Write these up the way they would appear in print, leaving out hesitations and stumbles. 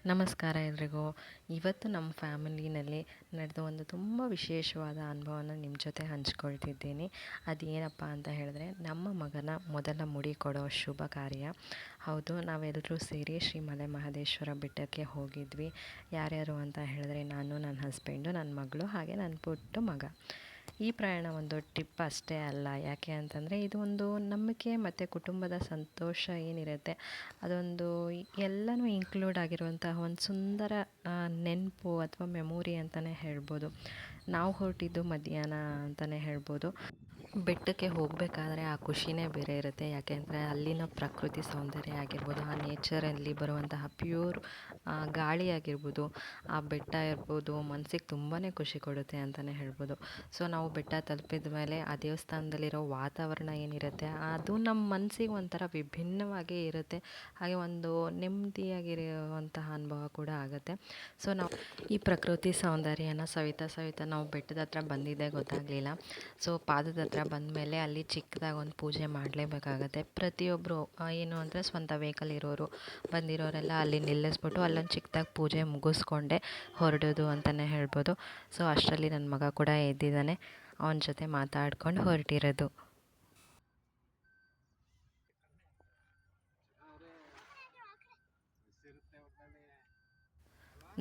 ನಮಸ್ಕಾರ ಎಲ್ರಿಗೂ. ಇವತ್ತು ನಮ್ಮ ಫ್ಯಾಮಿಲಿನಲ್ಲಿ ನಡೆದ ಒಂದು ತುಂಬ ವಿಶೇಷವಾದ ಅನುಭವನ ನಿಮ್ಮ ಜೊತೆ ಹಂಚ್ಕೊಳ್ತಿದ್ದೀನಿ. ಅದೇನಪ್ಪ ಅಂತ ಹೇಳಿದ್ರೆ, ನಮ್ಮ ಮಗನ ಮೊದಲ ಮುಡಿ ಕೊಡೋ ಶುಭ ಕಾರ್ಯ. ಹೌದು, ನಾವೆಲ್ಲರೂ ಸೇರಿ ಶ್ರೀ ಮಲೆ ಮಹದೇಶ್ವರ ಬೆಟ್ಟಕ್ಕೆ ಹೋಗಿದ್ವಿ. ಯಾರ್ಯಾರು ಅಂತ ಹೇಳಿದ್ರೆ, ನಾನು, ನನ್ನ ಹಸ್ಬೆಂಡು, ನನ್ನ ಮಗಳು, ಹಾಗೆ ನನ್ನ ಪುಟ್ಟ ಮಗ. ಈ ಪ್ರಯಾಣ ಒಂದು ಟ್ರಿಪ್ ಅಷ್ಟೇ ಅಲ್ಲ. ಯಾಕೆ ಅಂತಂದರೆ, ಇದು ಒಂದು ನಂಬಿಕೆ ಮತ್ತು ಕುಟುಂಬದ ಸಂತೋಷ ಏನಿರುತ್ತೆ, ಅದೊಂದು ಎಲ್ಲನೂ ಇನ್ಕ್ಲೂಡ್ ಆಗಿರುವಂತಹ ಒಂದು ಸುಂದರ ನೆನಪು ಅಥವಾ ಮೆಮೊರಿ ಅಂತಲೇ ಹೇಳ್ಬೋದು. ನಾವು ಹೊರಟಿದ್ದು ಮಧ್ಯಾಹ್ನ ಅಂತಲೇ ಹೇಳ್ಬೋದು. ಬೆಟ್ಟಕ್ಕೆ ಹೋಗಬೇಕಾದ್ರೆ ಆ ಖುಷಿನೇ ಬೇರೆ ಇರುತ್ತೆ. ಯಾಕೆ ಅಂದರೆ, ಅಲ್ಲಿನ ಪ್ರಕೃತಿ ಸೌಂದರ್ಯ ಆಗಿರ್ಬೋದು, ಆ ನೇಚರಲ್ಲಿ ಬರುವಂತಹ ಪ್ಯೂರ್ ಗಾಳಿ ಆಗಿರ್ಬೋದು, ಆ ಬೆಟ್ಟ ಇರ್ಬೋದು, ಮನಸ್ಸಿಗೆ ತುಂಬಾ ಖುಷಿ ಕೊಡುತ್ತೆ ಅಂತಲೇ ಹೇಳ್ಬೋದು. ಸೊ ನಾವು ಬೆಟ್ಟ ತಲುಪಿದ ಮೇಲೆ ಆ ದೇವಸ್ಥಾನದಲ್ಲಿರೋ ವಾತಾವರಣ ಏನಿರುತ್ತೆ, ಅದು ನಮ್ಮ ಮನಸ್ಸಿಗೆ ಒಂಥರ ವಿಭಿನ್ನವಾಗಿ ಇರುತ್ತೆ. ಹಾಗೆ ಒಂದು ನೆಮ್ಮದಿಯಾಗಿರುವಂತಹ ಅನುಭವ ಕೂಡ ಆಗುತ್ತೆ. ಸೊ ನಾವು ಈ ಪ್ರಕೃತಿ ಸೌಂದರ್ಯನ ಸವಿತಾ ನಾವು ಬೆಟ್ಟದ ಹತ್ರ ಬಂದಿದ್ದೇ ಗೊತ್ತಾಗಲಿಲ್ಲ. ಸೊ ಪಾದದ ಹತ್ರ ಬಂದಮೇಲೆ ಅಲ್ಲಿ ಚಿಕ್ಕದಾಗಿ ಒಂದು ಪೂಜೆ ಮಾಡಲೇಬೇಕಾಗತ್ತೆ. ಪ್ರತಿಯೊಬ್ಬರು ಏನು ಅಂದರೆ, ಸ್ವಂತ ವೆಹಿಕಲ್ ಇರೋರು ಬಂದಿರೋರೆಲ್ಲ ಅಲ್ಲಿ ನಿಲ್ಲಿಸ್ಬಿಟ್ಟು ಅಲ್ಲೊಂದು ಚಿಕ್ಕದಾಗಿ ಪೂಜೆ ಮುಗಿಸ್ಕೊಂಡೆ ಹೊರಡೋದು ಅಂತಲೇ ಹೇಳ್ಬೋದು. ಸೊ ಅಷ್ಟರಲ್ಲಿ ನನ್ನ ಮಗ ಕೂಡ ಎದ್ದಿದ್ದಾನೆ. ಅವನ ಜೊತೆ ಮಾತಾಡ್ಕೊಂಡು ಹೊರಟಿರೋದು.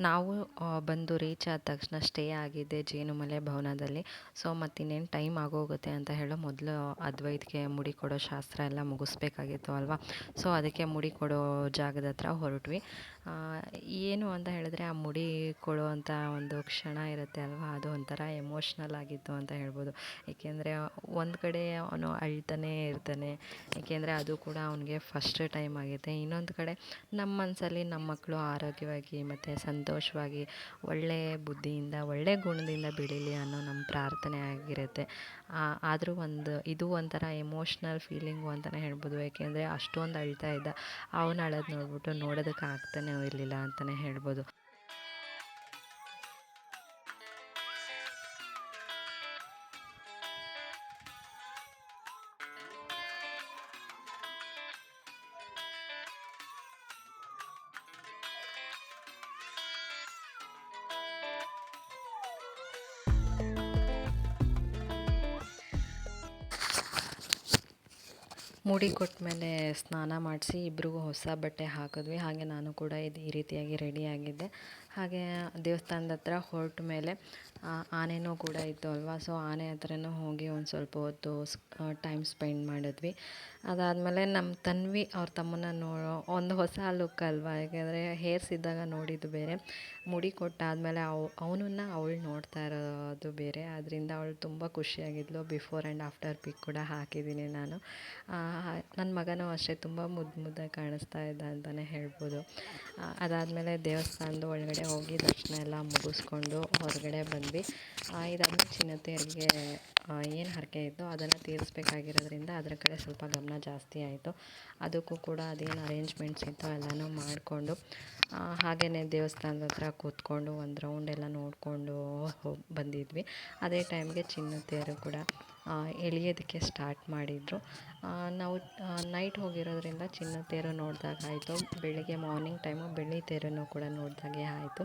ನಾವು ಬಂದು ರೀಚ್ ಆದ ತಕ್ಷಣ ಸ್ಟೇ ಆಗಿದ್ದೆ ಜೇನುಮಲೆ ಭವನದಲ್ಲಿ. ಸೊ ಮತ್ತಿನ್ನೇನು ಟೈಮ್ ಆಗೋಗುತ್ತೆ ಅಂತ ಹೇಳೋ ಮೊದಲು ಅದ್ವೈತ್ಗೆ ಮುಡಿ ಕೊಡೋ ಶಾಸ್ತ್ರ ಎಲ್ಲ ಮುಗಿಸ್ಬೇಕಾಗಿತ್ತು ಅಲ್ವಾ. ಸೊ ಅದಕ್ಕೆ ಮುಡಿ ಕೊಡೋ ಜಾಗದ ಹತ್ರ ಹೊರಟ್ವಿ. ಏನು ಅಂತ ಹೇಳಿದ್ರೆ, ಆ ಮುಡಿ ಕೊಡುವಂಥ ಒಂದು ಕ್ಷಣ ಇರುತ್ತೆ ಅಲ್ವಾ, ಅದು ಒಂಥರ ಎಮೋಷ್ನಲ್ ಆಗಿತ್ತು ಅಂತ ಹೇಳ್ಬೋದು. ಏಕೆಂದರೆ ಒಂದು ಕಡೆ ಅವನು ಅಳ್ತಾನೇ ಇರ್ತಾನೆ, ಏಕೆಂದರೆ ಅದು ಕೂಡ ಅವನಿಗೆ ಫಸ್ಟ್ ಟೈಮ್ ಆಗಿದೆ. ಇನ್ನೊಂದು ಕಡೆ ನಮ್ಮ ಮನಸ್ಸಲ್ಲಿ ನಮ್ಮ ಮಕ್ಕಳು ಆರೋಗ್ಯವಾಗಿ ಮತ್ತು ಸಂತೋಷವಾಗಿ ಒಳ್ಳೆಯ ಬುದ್ಧಿಯಿಂದ ಒಳ್ಳೆಯ ಗುಣದಿಂದ ಬೆಳೀಲಿ ಅನ್ನೋ ನಮ್ಮ ಪ್ರಾರ್ಥನೆ ಆಗಿರುತ್ತೆ. ಆದರೂ ಇದು ಒಂಥರ ಎಮೋಷ್ನಲ್ ಫೀಲಿಂಗು ಅಂತಲೇ ಹೇಳ್ಬೋದು. ಏಕೆಂದರೆ ಅಷ್ಟೊಂದು ಅಳ್ತಾ ಇದ್ದ. ಅವನು ಅಳೋದು ನೋಡ್ಬಿಟ್ಟು ನೋಡೋದಕ್ಕೆ ಆಗ್ತಾನೇ ಇರಲಿಲ್ಲ ಅಂತಲೇ ಹೇಳ್ಬೋದು. ಮುಡಿ ಕೊಟ್ಟ ಮೇಲೆ ಸ್ನಾನ ಮಾಡಿಸಿ ಇಬ್ರಿಗೂ ಹೊಸ ಬಟ್ಟೆ ಹಾಕಿದ್ವಿ. ಹಾಗೆ ನಾನು ಕೂಡ ಈ ರೀತಿಯಾಗಿ ರೆಡಿಯಾಗಿದ್ದೆ. ಹಾಗೆ ದೇವಸ್ಥಾನದ ಹತ್ರ ಹೊರಟ ಮೇಲೆ ಆನೆನೂ ಕೂಡ ಇತ್ತು ಅಲ್ವಾ. ಸೊ ಆನೆ ಹತ್ರನೂ ಹೋಗಿ ಒಂದು ಸ್ವಲ್ಪ ಹೊತ್ತು ಟೈಮ್ ಸ್ಪೆಂಡ್ ಮಾಡಿದ್ವಿ. ಅದಾದಮೇಲೆ ನಮ್ಮ ತನ್ವಿ ಅವ್ರ ತಮ್ಮನ ಒಂದು ಹೊಸ ಲುಕ್ ಅಲ್ವಾ. ಯಾಕೆಂದರೆ ಹೇರ್ಸ್ ಇದ್ದಾಗ ನೋಡಿದ್ದು ಬೇರೆ, ಮುಡಿ ಕೊಟ್ಟಾದಮೇಲೆ ಅವನನ್ನು ಅವಳು ನೋಡ್ತಾ ಇರೋದು ಬೇರೆ. ಅದರಿಂದ ಅವಳು ತುಂಬ ಖುಷಿಯಾಗಿದ್ಲು. ಬಿಫೋರ್ ಆ್ಯಂಡ್ ಆಫ್ಟರ್ ಪಿಕ್ ಕೂಡ ಹಾಕಿದ್ದೀನಿ ನಾನು. ನನ್ನ ಮಗನೂ ಅಷ್ಟೇ ತುಂಬ ಮುದ್ದಾಗಿ ಕಾಣಿಸ್ತಾ ಇದ್ದ ಅಂತಲೇ ಹೇಳ್ಬೋದು. ಅದಾದಮೇಲೆ ದೇವಸ್ಥಾನದ ಒಳಗಡೆ ಹೋಗಿ ದರ್ಶನ ಎಲ್ಲ ಮುಗಿಸ್ಕೊಂಡು ಹೊರಗಡೆ ಬಂದ್ವಿ. ಇದಾದಮೇಲೆ ಚಿನ್ನತೆಯರಿಗೆ ಏನು ಹರಕೆ ಇತ್ತು ಅದನ್ನು ತೀರಿಸ್ಬೇಕಾಗಿರೋದ್ರಿಂದ ಅದರ ಕಡೆ ಸ್ವಲ್ಪ ಗಮನ ಜಾಸ್ತಿ ಆಯಿತು. ಅದಕ್ಕೂ ಕೂಡ ಅದೇನು ಅರೇಂಜ್ಮೆಂಟ್ಸ್ ಇತ್ತು ಎಲ್ಲನೂ ಮಾಡಿಕೊಂಡು ಹಾಗೆಯೇ ದೇವಸ್ಥಾನದ ಹತ್ರ ಕೂತ್ಕೊಂಡು ಒಂದು ರೌಂಡ್ ಎಲ್ಲ ನೋಡಿಕೊಂಡು ಬಂದಿದ್ವಿ. ಅದೇ ಟೈಮ್ಗೆ ಚಿನ್ನತೆಯರು ಕೂಡ ಎಳೆಯೋದಕ್ಕೆ ಸ್ಟಾರ್ಟ್ ಮಾಡಿದರು. ನಾವು ನೈಟ್ ಹೋಗಿರೋದ್ರಿಂದ ಚಿನ್ನತೇರು ನೋಡಿದಾಗಾಯಿತು. ಬೆಳಿಗ್ಗೆ ಮಾರ್ನಿಂಗ್ ಟೈಮು ಬೆಳ್ಳಿ ತೇರನ್ನು ಕೂಡ ನೋಡಿದಾಗೆ ಆಯಿತು.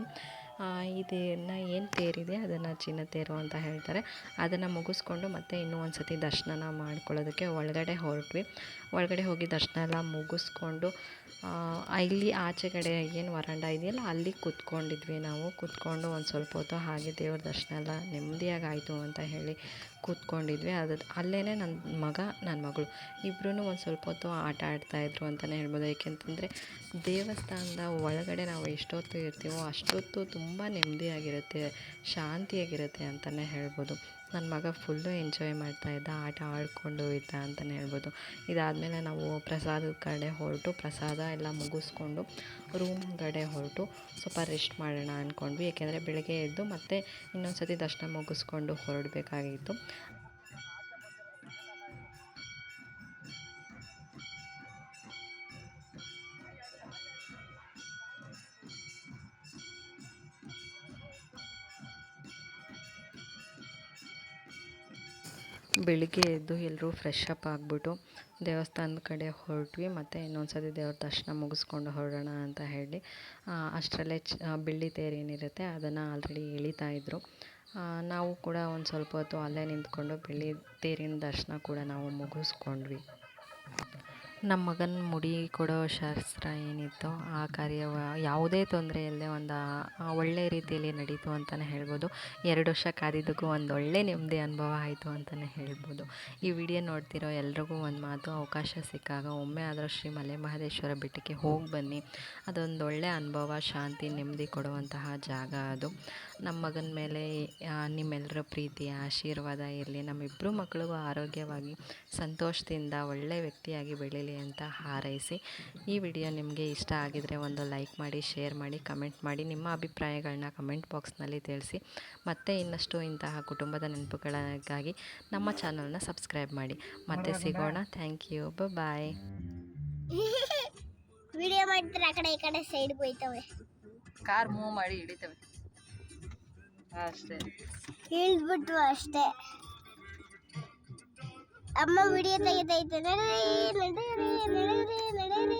ಇದನ್ನು ಏನು ತೇರಿದೆ ಅದನ್ನು ಚಿನ್ನತೇರು ಅಂತ ಹೇಳ್ತಾರೆ. ಅದನ್ನು ಮುಗಿಸ್ಕೊಂಡು ಮತ್ತೆ ಇನ್ನೂ ಒಂದು ಸತಿ ದರ್ಶನ ಮಾಡ್ಕೊಳ್ಳೋದಕ್ಕೆ ಒಳಗಡೆ ಹೊರಟ್ವಿ. ಒಳಗಡೆ ಹೋಗಿ ದರ್ಶನ ಎಲ್ಲ ಮುಗಿಸ್ಕೊಂಡು ಇಲ್ಲಿ ಆಚೆಗಡೆ ಏನು ವರಾಂಡ ಇದೆಯಲ್ಲ ಅಲ್ಲಿ ಕೂತ್ಕೊಂಡಿದ್ವಿ. ನಾವು ಕೂತ್ಕೊಂಡು ಒಂದು ಸ್ವಲ್ಪ ಹೊತ್ತು ಹಾಗೆ ದೇವ್ರ ದರ್ಶನ ಎಲ್ಲ ನೆಮ್ಮದಿಯಾಗಿ ಆಯಿತು ಅಂತ ಹೇಳಿ ಕೂತ್ಕೊಂಡಿದ್ವಿ. ಅಲ್ಲೇ ನನ್ನ ಮಗ ನನ್ನ ಮಗಳು ಇಬ್ಬರೂ ಒಂದು ಸ್ವಲ್ಪ ಹೊತ್ತು ಆಟ ಆಡ್ತಾಯಿದ್ರು ಅಂತಲೇ ಹೇಳ್ಬೋದು. ಏಕೆಂತಂದರೆ ದೇವಸ್ಥಾನದ ಒಳಗಡೆ ನಾವು ಎಷ್ಟೊತ್ತು ಇರ್ತೀವೋ ಅಷ್ಟೊತ್ತು ತುಂಬ ನೆಮ್ಮದಿಯಾಗಿರುತ್ತೆ, ಶಾಂತಿಯಾಗಿರುತ್ತೆ ಅಂತಲೇ ಹೇಳ್ಬೋದು. ನನ್ನ ಮಗ ಫುಲ್ಲು ಎಂಜಾಯ್ ಮಾಡ್ತಾಯಿದ್ದ, ಆಟ ಆಡಿಕೊಂಡು ಇದ್ದ ಅಂತಲೇ ಹೇಳ್ಬೋದು. ಇದಾದಮೇಲೆ ನಾವು ಪ್ರಸಾದದ ಕಡೆ ಹೊರಟು ಪ್ರಸಾದ ಎಲ್ಲ ಮುಗಿಸ್ಕೊಂಡು ರೂಮ್ ಕಡೆ ಹೊರಟು ಸ್ವಲ್ಪ ರೆಸ್ಟ್ ಮಾಡೋಣ ಅಂದ್ಕೊಂಡ್ವಿ. ಏಕೆಂದರೆ ಬೆಳಗ್ಗೆ ಎದ್ದು ಮತ್ತೆ ಇನ್ನೊಂದು ಸತಿ ದರ್ಶನ ಮುಗಿಸ್ಕೊಂಡು ಹೊರಡಬೇಕಾಗಿತ್ತು. ಬೆಳಿಗ್ಗೆ ಎದ್ದು ಎಲ್ಲರೂ ಫ್ರೆಶ್ ಅಪ್ ಆಗಿಬಿಟ್ಟು ದೇವಸ್ಥಾನದ ಕಡೆ ಹೊರಟ್ವಿ. ಮತ್ತು ಇನ್ನೊಂದು ಸತಿ ದೇವ್ರ ದರ್ಶನ ಮುಗಿಸ್ಕೊಂಡು ಹೊರಡೋಣ ಅಂತ ಹೇಳಿ ಅಷ್ಟರಲ್ಲೇ ಬೆಳ್ಳಿ ತೇರು ಏನಿರುತ್ತೆ ಅದನ್ನು ಆಲ್ರೆಡಿ ಎಳಿತಾಯಿದ್ರು. ನಾವು ಕೂಡ ಒಂದು ಸ್ವಲ್ಪ ಹೊತ್ತು ಅಲ್ಲೇ ನಿಂತ್ಕೊಂಡು ಬೆಳ್ಳಿ ತೇರಿನ ದರ್ಶನ ಕೂಡ ನಾವು ಮುಗಿಸ್ಕೊಂಡ್ವಿ. ನಮ್ಮ ಮಗನ ಮುಡಿ ಕೊಡೋ ಶಾಸ್ತ್ರ ಏನಿತ್ತು ಆ ಕಾರ್ಯ ಯಾವುದೇ ತೊಂದರೆ ಇಲ್ಲದೆ ಒಳ್ಳೆ ರೀತಿಯಲ್ಲಿ ನಡೀತು ಅಂತಲೇ ಹೇಳ್ಬೋದು. 2 ವರ್ಷ ಕಾದಿದ್ದಕ್ಕೂ ಒಂದು ಒಳ್ಳೆ ನೆಮ್ಮದಿ ಅನುಭವ ಆಯಿತು ಅಂತಲೇ ಹೇಳ್ಬೋದು. ಈ ವಿಡಿಯೋ ನೋಡ್ತಿರೋ ಎಲ್ರಿಗೂ ಒಂದು ಮಾತು, ಅವಕಾಶ ಸಿಕ್ಕಾಗ ಒಮ್ಮೆ ಆದರೂ ಶ್ರೀ ಮಲೆ ಮಹದೇಶ್ವರ ಬೆಟ್ಟಕ್ಕೆ ಹೋಗಿ ಬನ್ನಿ. ಅದೊಂದು ಒಳ್ಳೆಯ ಅನುಭವ, ಶಾಂತಿ, ನೆಮ್ಮದಿ ಕೊಡುವಂತಹ ಜಾಗ ಅದು. ನಮ್ಮ ಮಗನ ಮೇಲೆ ನಿಮ್ಮೆಲ್ಲರ ಪ್ರೀತಿ ಆಶೀರ್ವಾದ ಇರಲಿ. ನಮ್ಮಿಬ್ಬರು ಮಕ್ಕಳಿಗೂ ಆರೋಗ್ಯವಾಗಿ ಸಂತೋಷದಿಂದ ಒಳ್ಳೆಯ ವ್ಯಕ್ತಿಯಾಗಿ ಬೆಳೀಲಿ ಅಂತ ಹಾರೈಸಿ, ಈ ವಿಡಿಯೋ ನಿಮಗೆ ಇಷ್ಟ ಆಗಿದರೆ ಒಂದು ಲೈಕ್ ಮಾಡಿ, ಶೇರ್ ಮಾಡಿ, ಕಮೆಂಟ್ ಮಾಡಿ. ನಿಮ್ಮ ಅಭಿಪ್ರಾಯಗಳನ್ನ ಕಮೆಂಟ್ ಬಾಕ್ಸ್ನಲ್ಲಿ ತಿಳಿಸಿ. ಮತ್ತೆ ಇನ್ನಷ್ಟು ಇಂತಹ ಕುಟುಂಬದ ನೆನಪುಗಳಿಗಾಗಿ ನಮ್ಮ ಚಾನಲ್ನ ಸಬ್ಸ್ಕ್ರೈಬ್ ಮಾಡಿ. ಮತ್ತೆ ಸಿಗೋಣ. Thank you. ಬಾಯ್. ವಿಡಿಯೋ ಮಾಡ್ತಾರೆ, ಆ ಕಡೆ ಈ ಕಡೆ ಸೈಡ್ಗೆ ಹೋಯ್ತವೆ. ಕಾರ್ ಮೂವ್ ಮಾಡಿ ಹಿಡಿತವೆ ಅಷ್ಟೇ, ಇಳಿದ್ಬಿಟ್ಟು ಅಷ್ಟೇ. ಅಮ್ಮ ವಿಡಿಯೋ ತೆಗಿತೈತೆ. ನಡೀರಿ ನಡೀರಿ ನಡೀರಿ ನಡೀರಿ.